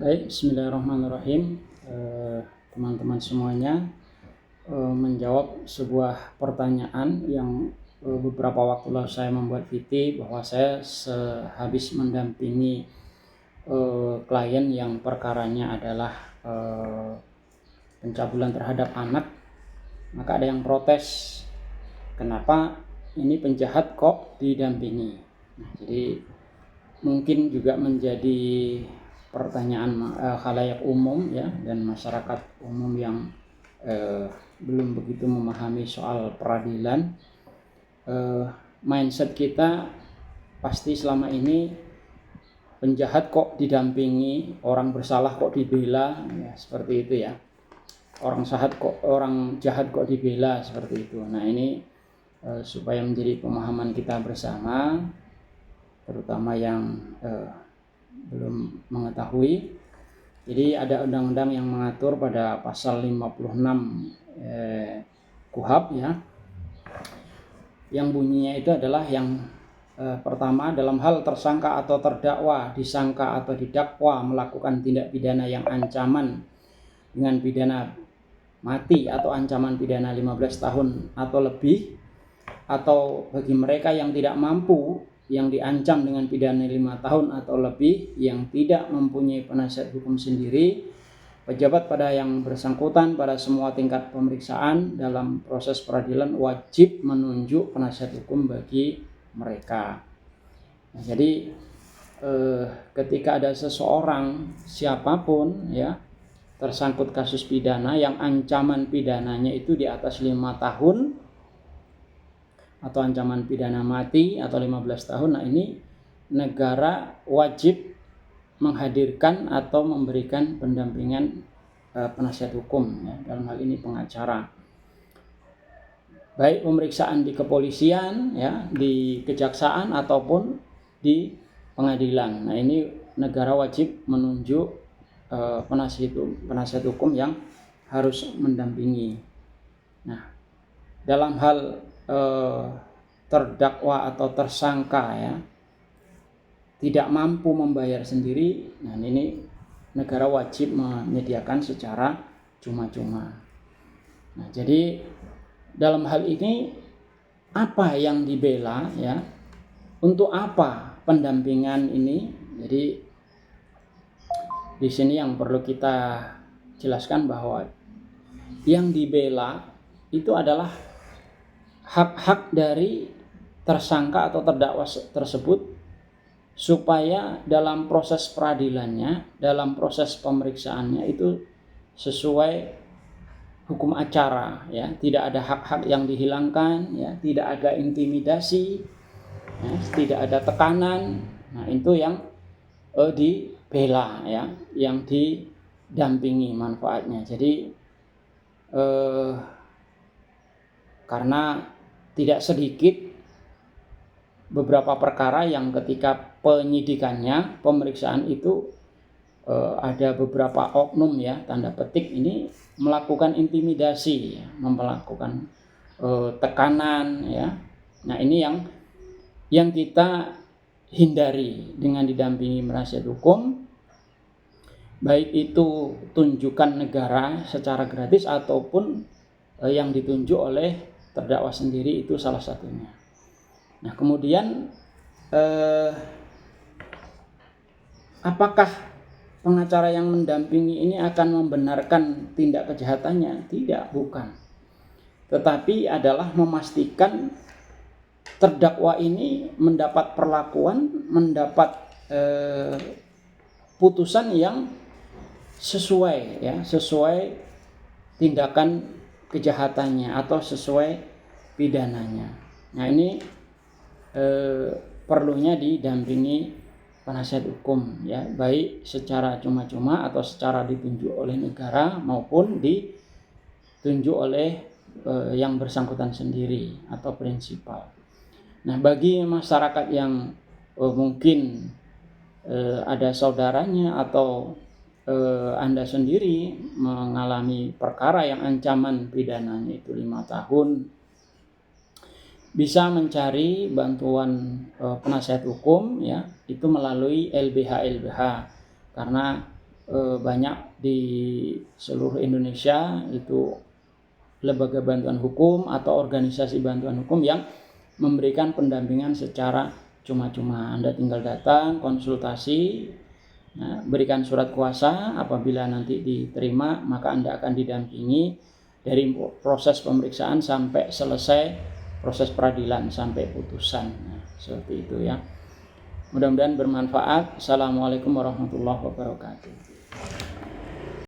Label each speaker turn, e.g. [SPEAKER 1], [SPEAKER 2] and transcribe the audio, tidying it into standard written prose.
[SPEAKER 1] Baik, bismillahirrahmanirrahim. Teman-teman semuanya, menjawab sebuah pertanyaan yang beberapa waktu lalu saya membuat VT bahwa saya sehabis mendampingi klien yang perkaranya adalah pencabulan terhadap anak, maka ada yang protes, kenapa ini penjahat kok didampingi. Nah, jadi mungkin juga menjadi pertanyaan khalayak umum ya, dan masyarakat umum yang belum begitu memahami soal peradilan. Mindset kita pasti selama ini penjahat kok didampingi, orang bersalah kok dibela, ya, seperti itu ya. Orang jahat kok dibela, seperti itu. Nah, ini supaya menjadi pemahaman kita bersama, terutama yang belum mengetahui. Jadi ada undang-undang yang mengatur pada pasal 56 KUHP ya, yang bunyinya itu adalah yang pertama, dalam hal tersangka atau terdakwa, disangka atau didakwa melakukan tindak pidana yang ancaman dengan pidana mati atau ancaman pidana 15 tahun atau lebih, atau bagi mereka yang tidak mampu, yang diancam dengan pidana 5 tahun atau lebih, yang tidak mempunyai penasihat hukum sendiri, pejabat pada yang bersangkutan pada semua tingkat pemeriksaan dalam proses peradilan wajib menunjuk penasihat hukum bagi mereka. Nah, jadi ketika ada seseorang siapapun ya tersangkut kasus pidana yang ancaman pidananya itu di atas 5 tahun atau ancaman pidana mati atau 15 tahun, nah ini negara wajib menghadirkan atau memberikan pendampingan penasihat hukum ya, dalam hal ini pengacara. Baik pemeriksaan di kepolisian ya, di kejaksaan ataupun di pengadilan. Nah, ini negara wajib menunjuk penasihat hukum yang harus mendampingi. Nah, dalam hal terdakwa atau tersangka ya tidak mampu membayar sendiri, nah ini negara wajib menyediakan secara cuma-cuma. Nah, jadi dalam hal ini apa yang dibela ya, untuk apa pendampingan ini? Jadi di sini yang perlu kita jelaskan bahwa yang dibela itu adalah hak-hak dari tersangka atau terdakwa tersebut, supaya dalam proses peradilannya, dalam proses pemeriksaannya itu sesuai hukum acara ya, tidak ada hak-hak yang dihilangkan ya, tidak ada intimidasi ya, tidak ada tekanan. Nah, itu yang dibela ya, yang didampingi manfaatnya. Jadi karena tidak sedikit beberapa perkara yang ketika penyidikannya, pemeriksaan itu ada beberapa oknum ya, tanda petik ini melakukan intimidasi, melakukan tekanan ya. Nah, ini yang kita hindari dengan didampingi penasihat hukum, baik itu tunjukan negara secara gratis ataupun yang ditunjuk oleh terdakwa sendiri, itu salah satunya. Nah, kemudian apakah pengacara yang mendampingi ini akan membenarkan tindak kejahatannya? Tidak, bukan. Tetapi adalah memastikan terdakwa ini mendapat perlakuan, mendapat putusan yang sesuai ya, sesuai tindakan kejahatannya atau sesuai pidananya. Nah, ini perlunya didampingi penasihat hukum ya, baik secara cuma-cuma atau secara ditunjuk oleh negara maupun ditunjuk oleh yang bersangkutan sendiri atau prinsipal. Nah, bagi masyarakat yang mungkin ada saudaranya atau Anda sendiri mengalami perkara yang ancaman pidananya itu 5 tahun, bisa mencari bantuan penasihat hukum ya, itu melalui LBH karena banyak di seluruh Indonesia itu lembaga bantuan hukum atau organisasi bantuan hukum yang memberikan pendampingan secara cuma-cuma. Anda tinggal datang, konsultasi, berikan surat kuasa. Apabila nanti diterima, maka Anda akan didampingi dari proses pemeriksaan sampai selesai proses peradilan, sampai putusan. Seperti itu ya. Mudah-mudahan bermanfaat. Assalamualaikum warahmatullahi wabarakatuh.